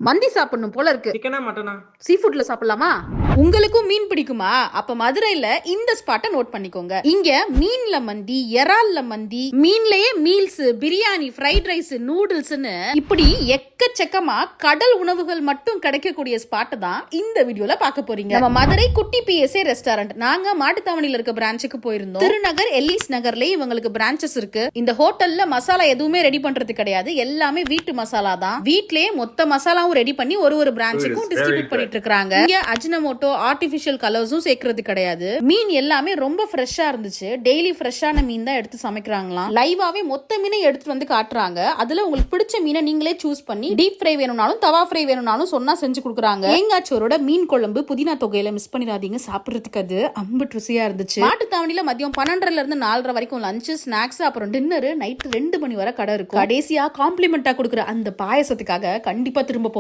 மந்தி சாப்பிடணும் போல இருக்கு. சிக்கனா மட்டனா? சீ ஃபுட்ல சாப்பிடலாமா? உங்களுக்கும் மீன் பிடிக்குமா? அப்ப மதுரையில இந்த ஸ்பாட்டை நோட் பண்ணிக்கோங்க. இங்க மீன்ல மந்தி, எறால்ல மந்தி, மீன்லயே மீல்ஸ், பிரியாணி, ஃப்ரைட் ரைஸ், நூடுல்ஸ்னு இப்படி எக்கச்சக்கமா கடல் உணவுகள் மட்டும் கிடைக்கக்கூடிய ஸ்பாட் தான் இந்த வீடியோல பார்க்க போறீங்க. நம்ம மதுரை குட்டி PSA ரெஸ்டாரண்ட். நாங்க மாட்டுத்தாவணியில இருக்க பிரான்ச்சுக்கு போயிருந்தோம். திருநகர் எல்லிஸ் நகர்லயே இவங்களுக்கு பிரான்ச்சஸ் இருக்கு. இந்த ஹோட்டல்ல மசாலா எதுவுமே ரெடி பண்றது கிடையாது. எல்லாமே வீட்டு மசாலா தான். வீட்லயே மொத்த மசாலாவும் ரெடி பண்ணி ஒரு பிரான்ச்சுக்கும் டிஸ்ட்ரிபியூட் பண்ணிட்டு இருக்காங்க. இங்க அஜினமோட்டோ, ஆர்டிபிஷியல் கலர்ஸும் சேர்க்கறது கிடையாது. மீன் எல்லாமே ரொம்ப ஃப்ரெஷ்ஷா இருந்துச்சு. டெய்லி ஃப்ரெஷ்ஷான மீன் தான் எடுத்து சமைக்கிறாங்களாம். லைவாவே மொத்த மீனை எடுத்துட்டு வந்து காட்டுறாங்க. அதுல உங்களுக்கு பிடிச்ச மீனை நீங்களே சூஸ் பண்ணி டீப் ஃப்ரை வேணும்னாலும் தவா ஃப்ரை வேணும்னாலும் சொன்னா செஞ்சு கொடுக்குறாங்க. தேங்காச்சோரோட மீன் குழம்பு புதினா தொகையில மிஸ் பண்ணிடாதீங்க. சாப்பிடுறதுக்கு அது அம்புட்டு ருசியா இருந்துச்சு. மாட்டுத்தாவணியில மதியம் 12:30 இருந்து 4:30 வரைக்கும் லஞ்ச், ஸ்நாக்ஸ், அப்புறம் டின்னர் நைட் 2 மணி வரை கடை இருக்கும். கடைசியா காம்ப்ளிமெண்டா கொடுக்குற அந்த பாயசத்துக்காக கண்டிப்பா திரும்ப